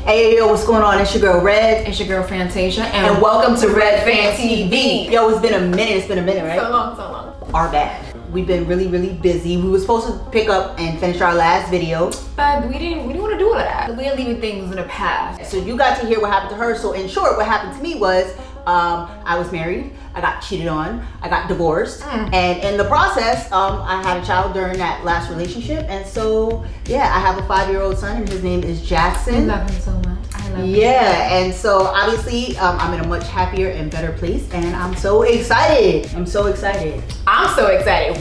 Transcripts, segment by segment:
Hey, yo, what's going on? It's your girl Red. It's your girl Fantasia, And welcome to Red Fan TV. Yo, it's been a minute, right? So long. Our bad. We've been really busy. We were supposed to pick up and finish our last video, but we didn't want to do all of that. We are leaving things in the past. so you got to hear what happened to her. So in short, what happened to me was I was married, I got cheated on, I got divorced, and in the process, I had a child during that last relationship. And so yeah, I have a 5-year-old son, and his name is Jackson. I love him so much. I love him. Yeah, and so obviously I'm in a much happier and better place, and I'm so excited. I'm so excited.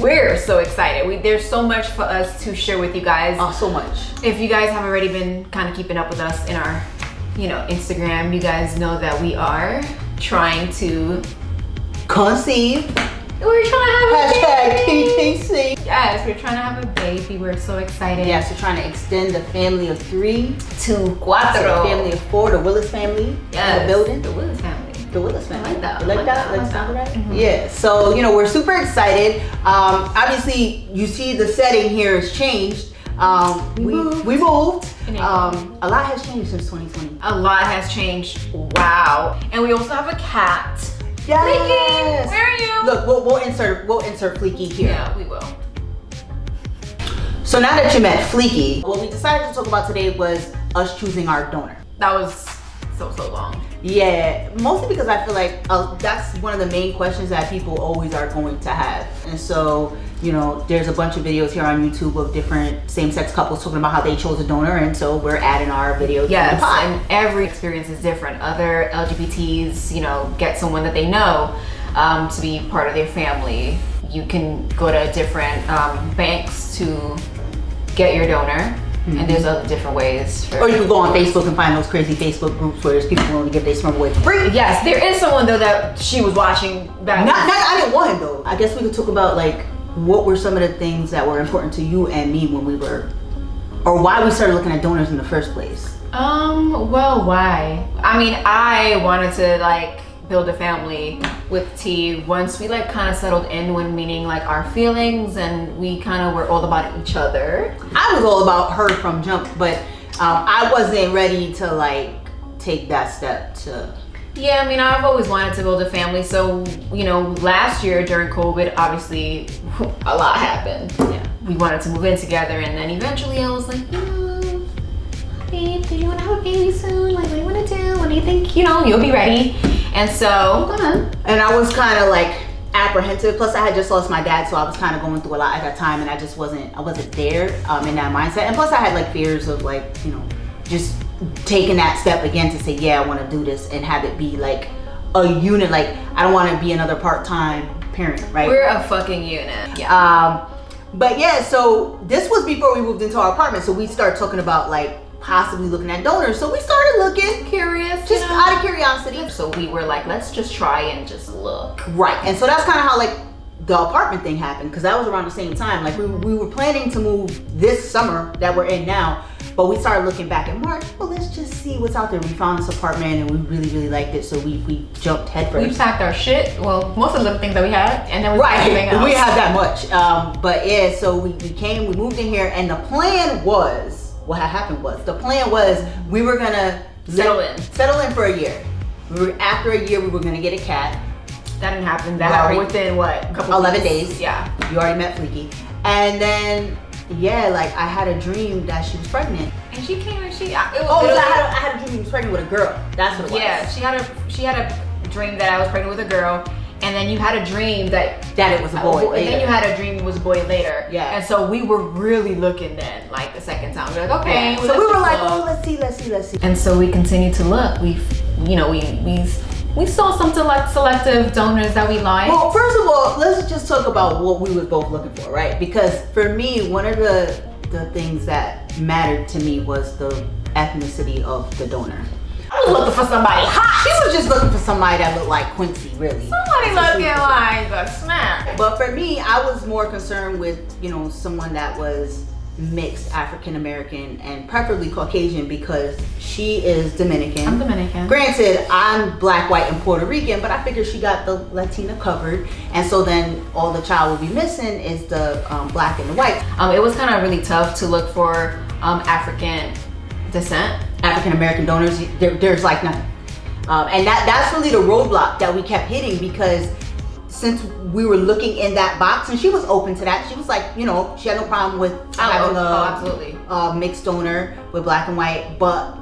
We're so excited. There's so much for us to share with you guys. Oh, so much. If you guys have already been kind of keeping up with us in our, Instagram, you guys know that we are trying to conceive. We're trying to have a baby. #PTC. Yes, we're trying to have a baby. We're so excited. Yes, we're trying to extend the family of 3 to 4. to a family of 4. The Willis family. Yes. In the building. The Willis family. The Willis family. I like that. You like that? Like sound right? Mm-hmm. Yeah. So we're super excited. Obviously, you see the setting here has changed. We moved. A lot has changed since 2020. A lot has changed. Wow. And we also have a cat. Yes. Fleeky, where are you? Look, we'll insert Fleeky here. Yeah, we will. So now that you met Fleeky, what we decided to talk about today was us choosing our donor. That was so long. Yeah, mostly because I feel like that's one of the main questions that people always are going to have. And so, there's a bunch of videos here on YouTube of different same-sex couples talking about how they chose a donor, and so we're adding our video to the pod. And every experience is different. Other LGBTs, get someone that they know to be part of their family. You can go to different banks to get your donor. And there's other different ways. Or you can go on Facebook and find those crazy Facebook groups where there's people willing to give their sperm away for free. Yes, there is someone though that she was watching back. I didn't want him though. I guess we could talk about what were some of the things that were important to you and me when we were, or why we started looking at donors in the first place. Well, why? I mean, I wanted to build a family with T once we kind of settled in, meaning our feelings, and we kind of were all about each other. I was all about her from jump, but I wasn't ready to take that step to. Yeah, I mean, I've always wanted to build a family. So, last year during COVID, obviously a lot happened. Yeah. We wanted to move in together, and then eventually I was like, babe, do you want to have a baby soon? What do you want to do? What do you think, you'll be ready? And so, and I was kind of apprehensive. Plus I had just lost my dad, so I was kind of going through a lot at that time, and I wasn't there in that mindset. And plus I had fears of just taking that step again to say, yeah, I want to do this and have it be a unit. I don't want to be another part-time parent, right? We're a fucking unit. Yeah. But yeah, so this was before we moved into our apartment, so we started talking about possibly looking at donors. So we started looking, curious, just out of curiosity. So we were let's just try and just look. Right. And so that's kind of how the apartment thing happened, because that was around the same time. We were planning to move this summer that we're in now, but we started looking back in March. Well, let's just see what's out there. We found this apartment and we really liked it, so we jumped headfirst. We packed our shit. Well, most of the things that we had, and then we right. everything else. We had that much. But yeah, so we moved in here, and the plan was. What had happened was, the plan was we were gonna settle in for a year. After a year, we were gonna get a cat. That didn't happen. That happened within a couple 11 weeks. days. Yeah. You already met Fleeky. And then, I had a dream that she was pregnant. And she came and I had a dream she was pregnant with a girl. That's what it was. Yeah, she had a dream that I was pregnant with a girl. And then you had a dream that it was a boy. And then you had a dream it was a boy later. Yeah. And so we were really looking then, the second time. We were like, okay. Yeah. So we were let's see. And so we continued to look. We saw some selective donors that we liked. Well, first of all, let's just talk about what we were both looking for, right? Because for me, one of the things that mattered to me was the ethnicity of the donor. I was looking for somebody hot. She was just looking for somebody that looked like Quincy, really. Somebody looking like a snack. But for me, I was more concerned with, someone that was mixed African American and preferably Caucasian, because she is Dominican. I'm Dominican. Granted, I'm black, white, and Puerto Rican, but I figured she got the Latina covered, and so then all the child will be missing is the black and the white. It was kind of really tough to look for African descent. African American donors, there's like none. And that's really the roadblock that we kept hitting, because since we were looking in that box, and she was open to that, she was like, you know, she had no problem with having absolutely. a mixed donor with black and white, but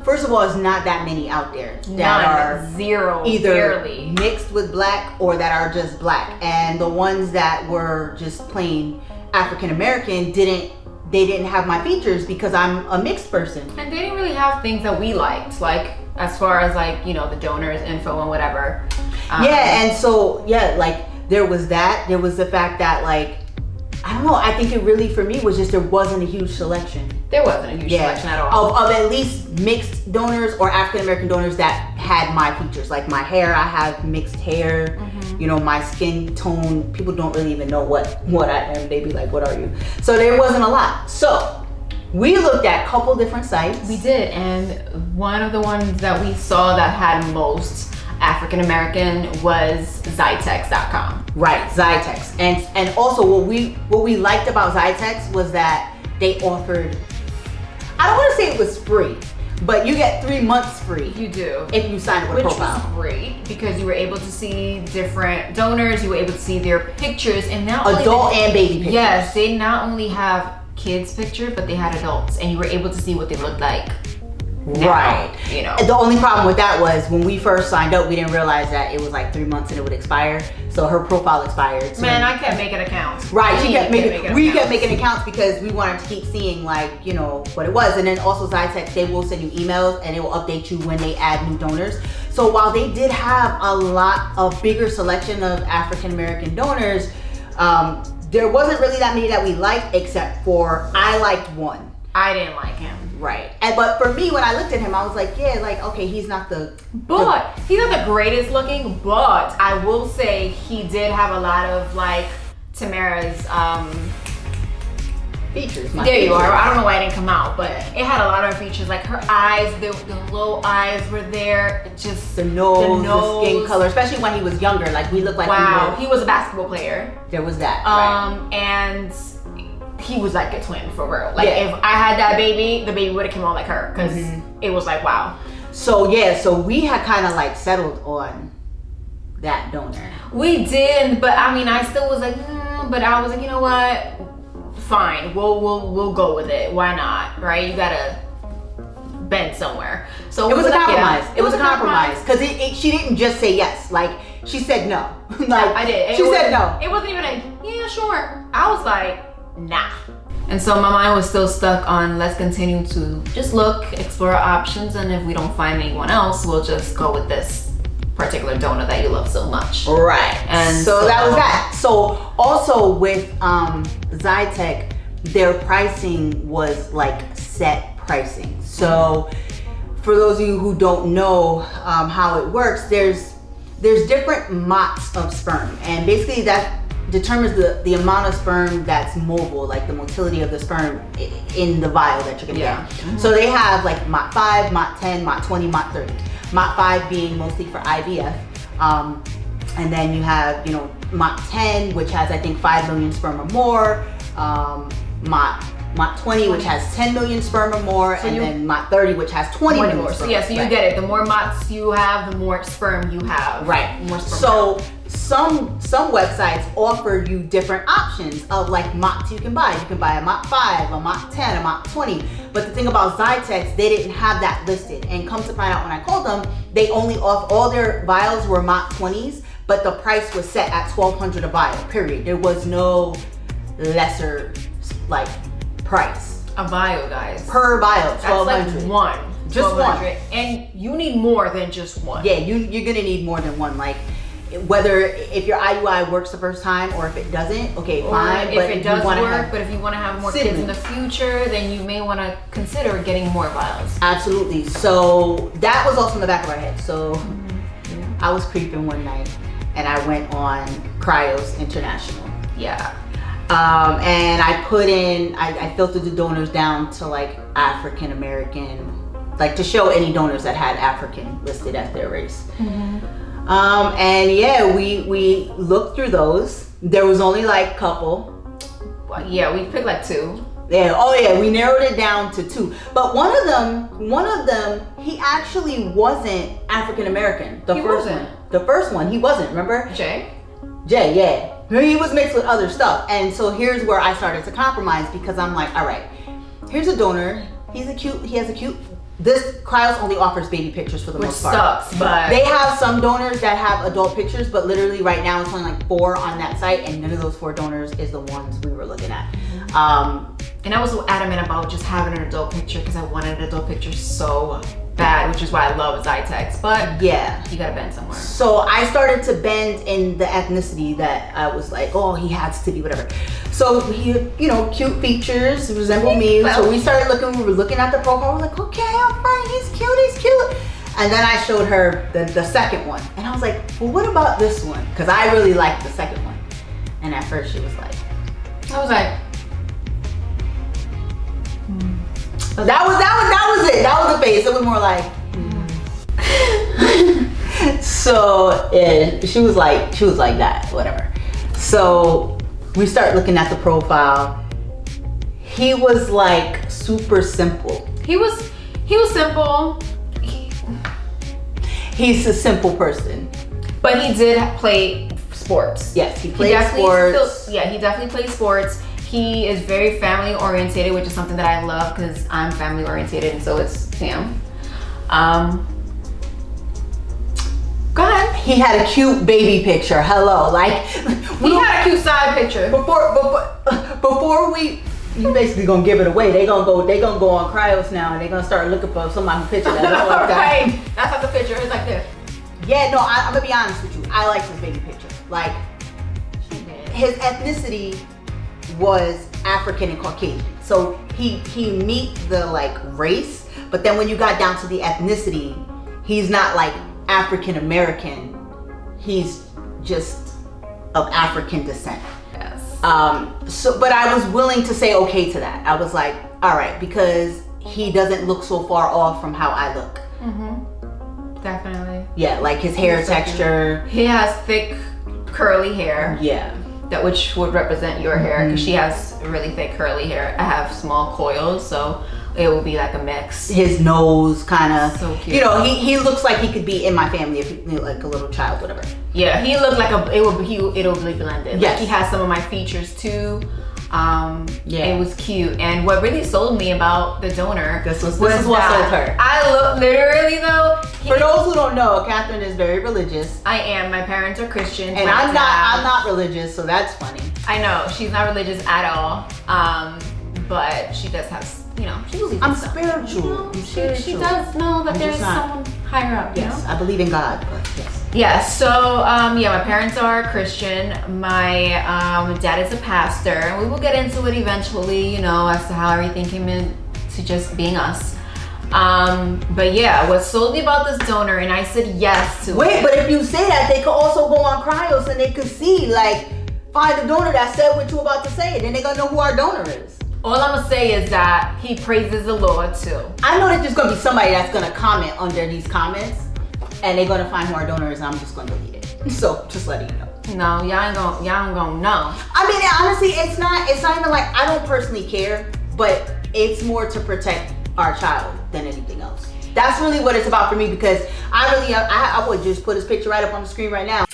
first of all, it's not that many out there that are zero, either barely mixed with black or that are just black. And the ones that were just plain African American didn't have my features because I'm a mixed person. And they didn't really have things that we liked, like as far as like, you know, the donors info and whatever. And so there was that. There was the fact that I don't know, I think it really for me was just there wasn't a huge selection. There wasn't a huge selection at all. Of at least mixed donors or African American donors that had my features. Like my hair, I have mixed hair. You know, my skin tone, people don't really even know what I am. They be like, what are you? So there wasn't a lot. So we looked at a couple different sites. We did, and one of the ones that we saw that had most African American was Scitec.com. Right, Scitec. And also what we liked about Scitec was that they offered, I don't want to say it was free, but you get 3 months free. You do. If you sign up with a profile. Which was great because you were able to see different donors, you were able to see their pictures, and now adult and baby pictures. Yes, they not only have kids' picture, but they had adults, and you were able to see what they looked like. Now, right. You know. The only problem with that was when we first signed up, we didn't realize that it was like 3 months and it would expire. So her profile expired. So man, I kept making accounts. Right. We kept making accounts because we wanted to keep seeing what it was. And then also Scitec, they will send you emails and it will update you when they add new donors. So while they did have a bigger selection of African American donors, there wasn't really that many that we liked, except for I liked one. I didn't like him. Right. But for me, when I looked at him, I was like, okay, he's not the... But he's not the greatest looking, but I will say he did have a lot of Tamara's features. There you are. I don't know why it didn't come out, but it had a lot of features, like her eyes, the low eyes were there, just the nose, the skin color, especially when he was younger. Like we looked like he was a basketball player. There was that. And he was like a twin for real. Like if I had that baby, the baby would have come out like her, because it was like wow. So we had kind of settled on that donor. We did, but I mean, I still was like, but I was like, you know what? Fine, we'll go with it. Why not? Right? You gotta bend somewhere. So it was a compromise. It was a compromise because she didn't just say yes. Like she said no. I did. She said no. It wasn't even sure. I was like, nah. And so my mind was still stuck on let's continue to just look, explore options, and if we don't find anyone else, we'll just go with this particular donor that you love so much. Right. And so that was that. So also with Scitec, their pricing was set pricing. So for those of you who don't know how it works, there's different Machs of sperm, and basically that determines the amount of sperm that's mobile, like the motility of the sperm in the vial that you're gonna get. So they have Mach 5, Mach 10, Mach 20, Mach 30. Mach 5 being mostly for IVF. And then you have, Mach 10, which has I think 5 million sperm or more. Mach 20, which has 10 million sperm or more, and then Mach 30, which has 20 million more. sperm. So you get it. The more Machs you have, the more sperm you have. Right. More sperm. So some websites offer you different options of Machs you can buy. You can buy a Mach 5, a Mach 10, a Mach 20. But the thing about Scitec, they didn't have that listed. And come to find out when I called them, they only offer, all their vials were Mach 20s, but the price was set at $1,200 a vial, period. There was no lesser price. A vial, guys. Per vial, $1,200. That's one. Just one. And you need more than just one. Yeah, you're gonna need more than one. Whether if your IUI works the first time or if it doesn't, okay, fine. If it does work, but if you want to have more kids in the future, then you may want to consider getting more vials. Absolutely. So that was also in the back of our head. So I was creeping one night and I went on Cryos International. Yeah. And I filtered the donors down to African American, to show any donors that had African listed as their race. And we looked through those. There was only couple. Yeah, we picked 2. Yeah. Oh yeah. We narrowed it down to 2. But one of them, he actually wasn't African American. The first one, he wasn't. Remember? Jay, yeah. He was mixed with other stuff, and so here's where I started to compromise because I'm like, all right, here's a donor. He has a cute. This Cryos only offers baby pictures for the most part. Which sucks, but they have some donors that have adult pictures, but literally right now it's only like 4 on that site, and none of those 4 donors is the ones we were looking at. And I was so adamant about just having an adult picture because I wanted an adult picture so bad, which is why I love Scitec. But yeah, you gotta bend somewhere. So I started to bend in the ethnicity that I was like, oh, he has to be whatever. So he, cute features, resemble me. So we started looking. We were looking at the profile. We're like, okay, I'm fine. He's cute. And then I showed her the second one, and I was like, well, what about this one? Because I really liked the second one. And at first she was like, I was like. That was it. That was the face. It was more like. So yeah, she was like that, whatever. So we start looking at the profile. He was like super simple. He was simple. He's a simple person. But he did play sports. Yes, he played sports. He definitely played sports. He is very family orientated, which is something that I love because I'm family orientated, and so is Sam. Go ahead. He had a cute baby picture. Hello, like he had a cute side picture. Before we, you basically gonna give it away. They gonna go on Cryos now, and they gonna start looking for somebody's picture that looks like that. Right. That's not the picture. It's like this. Yeah, no, I'm gonna be honest with you. I like his baby picture. Like his ethnicity was African and Caucasian, so he meet the like race, but then when you got down to the ethnicity, he's not like African American, he's just of African descent. Yes. So but I was willing to say okay to that. I was like, all right, because he doesn't look so far off from how I look. Definitely. Yeah, like his hair texture. He has thick curly hair. Yeah. That which would represent your hair, because she has really thick curly hair. I have small coils, so it will be like a mix. His nose kind of, so cute. He looks like he could be in my family if like a little child, whatever. Yeah, he looked like it'll be blended. Yes. Like he has some of my features too. Yeah, it was cute. And what really sold me about the donor this is what sold her. I look literally though. For those who don't know, Catherine is very religious. I am. My parents are Christian, and I'm not religious, so that's funny. I know she's not religious at all. But she does have, she believes in I'm stuff. spiritual. She does know that there's someone higher up. Yes, I believe in God, but yes. Yeah, so my parents are Christian. My dad is a pastor, and we will get into it eventually, as to how everything came into just being us. But yeah, what sold me about this donor, and I said yes to it. Wait, but if you say that, they could also go on Cryos and they could see, like, find a donor that said what you about to say, and then they're gonna know who our donor is. All I'm gonna say is that he praises the Lord too. I know that there's gonna be somebody that's gonna comment under these comments, and they're gonna find who our donor is, and I'm just gonna delete it. So just letting you know. No, y'all ain't gonna know. I mean, honestly, it's not even like I don't personally care, but it's more to protect our child than anything else. That's really what it's about for me, because I would just put his picture right up on the screen right now.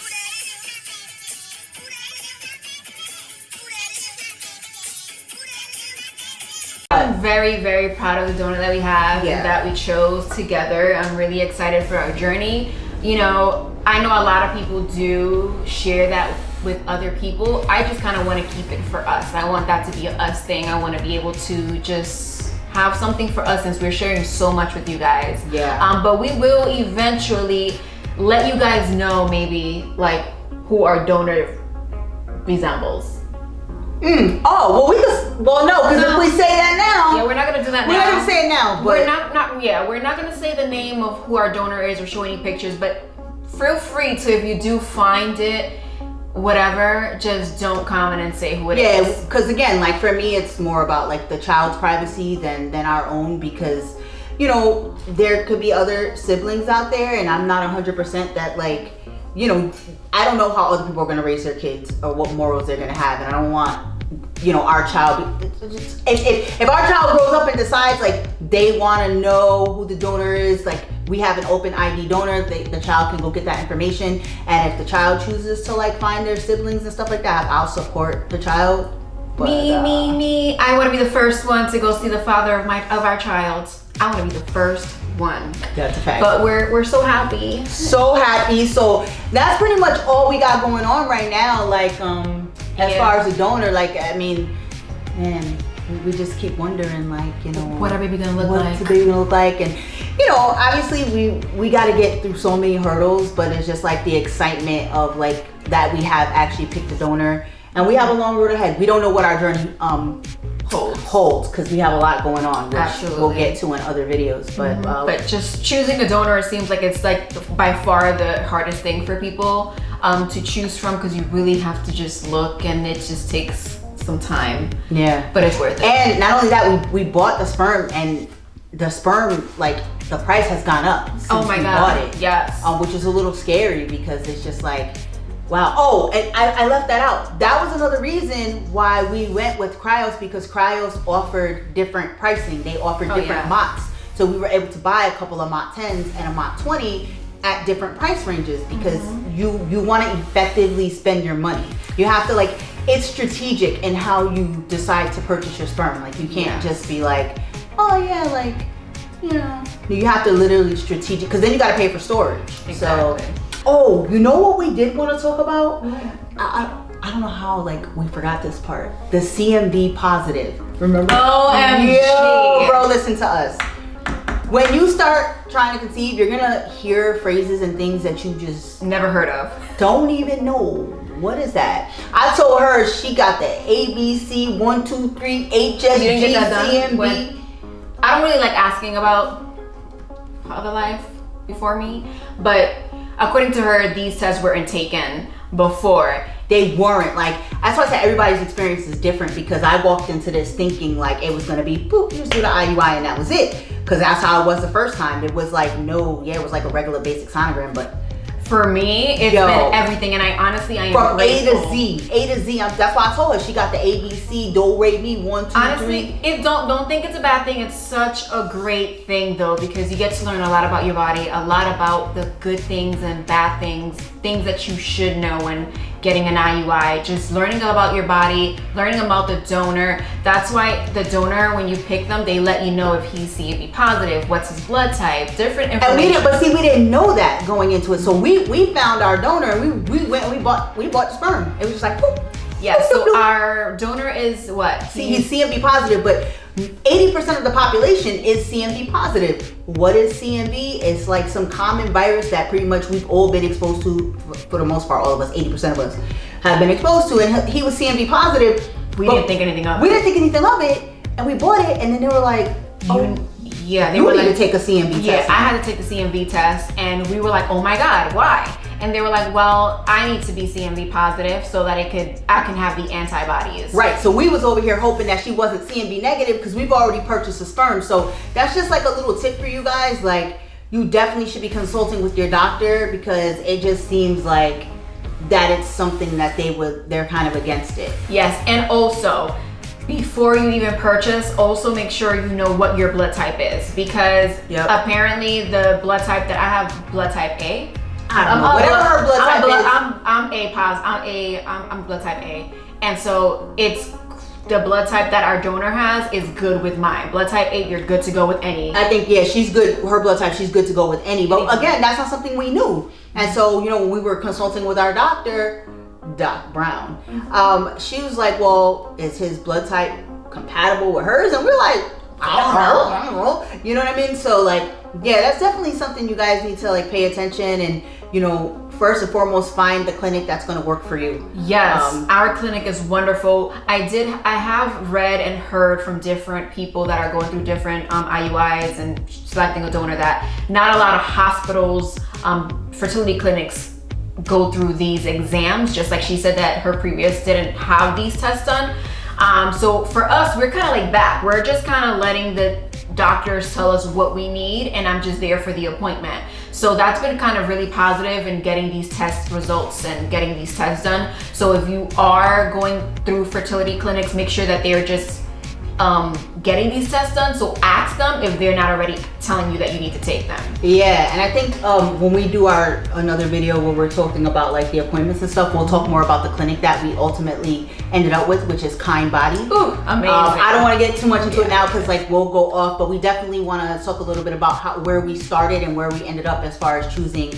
I'm very, very proud of the donor that we have and that we chose together. I'm really excited for our journey. I know a lot of people do share that with other people. I just kind of want to keep it for us. I want that to be an us thing. I want to be able to just have something for us, since we're sharing so much with you guys. Yeah. But we will eventually let you guys know maybe like who our donor resembles. Oh, well, no, because if we say that now, yeah, we're not gonna do that now. We're not gonna say it now, but we're not gonna say the name of who our donor is or show any pictures. But feel free to, if you do find it, whatever, just don't comment and say who it is. Yeah, because again, like for me, it's more about like the child's privacy than our own, because there could be other siblings out there, and I'm not 100% that like. I don't know how other people are going to raise their kids or what morals they're going to have, and I don't want our child, if our child grows up and decides like they want to know who the donor is, like we have an open ID donor, the child can go get that information. And if the child chooses to like find their siblings and stuff like that, I'll support the child. But, me. I want to be the first one to go see the father of our child. I want to be the first one. That's a fact. But we're so happy. So happy. So that's pretty much all we got going on right now. Like as far as a donor, like I mean, man, we just keep wondering, like, what our baby gonna look like? What's the baby gonna look like? And obviously we got to get through so many hurdles, but it's just like the excitement of like that we have actually picked a donor, and we have a long road ahead. We don't know what our journey holds because we have a lot going on, which Absolutely. we'll get to in other videos. But but just choosing a donor, it seems like it's like by far the hardest thing for people to choose from, because you really have to just look, and it just takes some time. Yeah, but it's worth it. And not only that, we bought the sperm, and the sperm, like the price has gone up since we bought it. Yes. Which is a little scary because it's just like, wow. Oh, and I left that out. That was another reason why we went with Cryos, because Cryos offered different pricing. They offered different Machs. So we were able to buy a couple of Mach 10s and a Mach 20 at different price ranges, because you want to effectively spend your money. You have to like, it's strategic in how you decide to purchase your sperm. Like you can't just be like, oh yeah, like, you have to literally strategic, because then you got to pay for storage. Exactly. So, you know what we did want to talk about? I don't know how like we forgot this part. The CMV positive. Remember? OMG. Yo, bro, listen to us. When you start trying to conceive, you're gonna hear phrases and things that you just never heard of. Don't even know. What is that? I told her she got the ABC 1, 2, 3 HSG CMV. I don't really like asking about other life before me, but according to her, these tests weren't taken before. They weren't. Like, that's why I said everybody's experience is different, because I walked into this thinking like it was gonna be boop, you just do the IUI and that was it. Because that's how it was the first time. It was like, it was like a regular basic sonogram, but for me, it's been everything, and I am from grateful. A to Z. That's why I told her she got the ABC, do, re, mi, 1, 2, honestly, 3. Don't think it's a bad thing. It's such a great thing though, because you get to learn a lot about your body, a lot about the good things and bad things, things that you should know when getting an IUI. Just learning about your body, learning about the donor. That's why the donor, when you pick them, they let you know if he's CMV positive, what's his blood type, different information. And we didn't know that going into it. So we found our donor, and we went and we bought the sperm. It was just like, whoop. Yeah, so our donor is what? He's CMV positive, but 80% of the population is CMV positive. What is CMV? It's like some common virus that pretty much we've all been exposed to, for the most part, all of us, 80% of us have been exposed to, and he was CMV positive. We didn't think anything of it. We didn't think anything of it, and we bought it, and then they were like, they you were need like, to take a CMV test. Yeah, I had to take the CMV test, and we were like, oh my God, why? And they were like, well, I need to be CMV positive so that I can have the antibodies. Right, so we was over here hoping that she wasn't CMV negative, because we've already purchased the sperm. So that's just like a little tip for you guys. Like, you definitely should be consulting with your doctor, because it just seems like that it's something that they're kind of against it. Yes, and also, before you even purchase, also make sure you know what your blood type is, because apparently the blood type that I have, blood type A. I don't know, whatever her blood type is. I'm A positive. I'm blood type A, and so it's the blood type that our donor has is good with mine. Blood type A, you're good to go with any. I think she's good. Her blood type, she's good to go with any. But again, that's not something we knew. And so when we were consulting with our doctor, Doc Brown, she was like, well, is his blood type compatible with hers? And we're like, I don't know. You know what I mean? So like, yeah, that's definitely something you guys need to like pay attention, and first and foremost, find the clinic that's going to work for you. Yes, our clinic is wonderful. I have read and heard from different people that are going through different IUIs and selecting a donor that not a lot of hospitals, fertility clinics go through these exams, just like she said that her previous didn't have these tests done. So for us, we're kind of like that. We're just kind of letting doctors tell us what we need, and I'm just there for the appointment. So that's been kind of really positive in getting these test results and getting these tests done. So if you are going through fertility clinics, make sure that they're just getting these tests done. So ask them if they're not already telling you that you need to take them. Yeah, and I think when we do another video where we're talking about like the appointments and stuff, we'll talk more about the clinic that we ultimately ended up with, which is Kind Body. Ooh, amazing. I don't want to get too much into it now because like we'll go off, but we definitely want to talk a little bit about where we started and where we ended up as far as choosing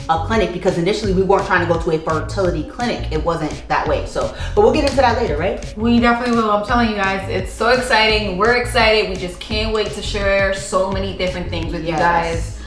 a clinic, because initially we weren't trying to go to a fertility clinic. It wasn't that way. So, but we'll get into that later, right? We definitely will. I'm telling you guys, it's so exciting. We're excited. We just can't wait to share so many different things with you guys.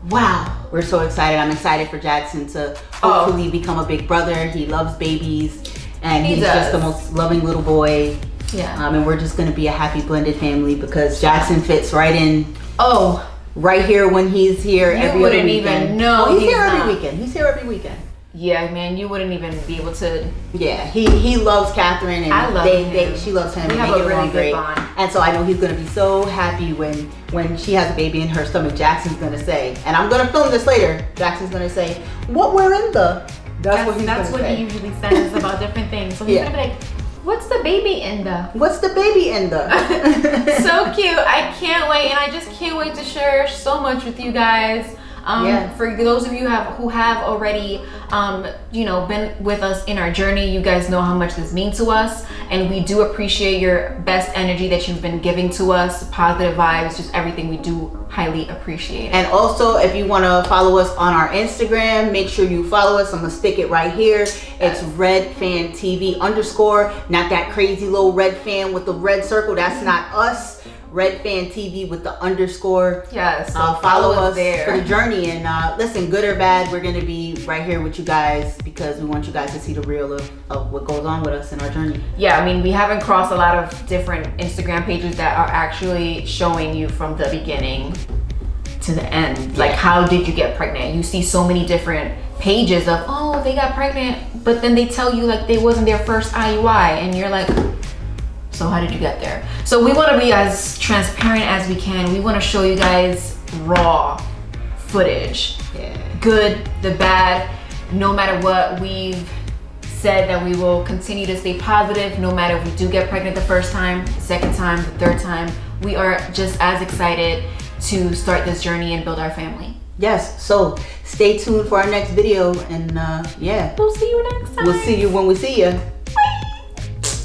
Wow, we're so excited. I'm excited for Jackson to hopefully become a big brother. He loves babies, and he's just the most loving little boy. Yeah. And we're just gonna be a happy blended family because Jackson fits right in. Oh. Right here when he's here every you other wouldn't weekend. even know. Well, he's here every weekend. He's here every weekend. Yeah, man, you wouldn't even be able to. Yeah, he loves Catherine, and I love him. she loves him. We and have they a get really along great. good bond. And so I know he's gonna be so happy when she has a baby in her stomach. Jackson's gonna say, and I'm gonna film this later. Jackson's gonna say, "What we're in the." That's what he's gonna say. He usually says about different things. So he's gonna be like, "What's the baby in the?" What's the baby in the? So cute. I can't wait, and I just can't wait to share so much with you guys. For those of you who have already been with us in our journey, you guys know how much this means to us, and we do appreciate your best energy that you've been giving to us, positive vibes, just everything. We do highly appreciate it. And also, if you want to follow us on our Instagram, make sure you follow us. I'm gonna stick it right here. It's RedFanTV_, not that crazy little red fan with the red circle. That's not us. RedFanTV with the _. Yes. So follow us there for the journey, and listen, good or bad, we're gonna be right here with you guys because we want you guys to see the real of what goes on with us in our journey. Yeah, I mean, we haven't crossed a lot of different Instagram pages that are actually showing you from the beginning to the end. Like, how did you get pregnant? You see so many different pages of, oh, they got pregnant, but then they tell you like they wasn't their first IUI, and you're like, so how did you get there? So we want to be as transparent as we can. We want to show you guys raw footage. Yeah. Good, the bad. No matter what, we've said that we will continue to stay positive no matter if we do get pregnant the first time, the second time, the third time. We are just as excited to start this journey and build our family. Yes, so stay tuned for our next video, and We'll see you next time. We'll see you when we see you.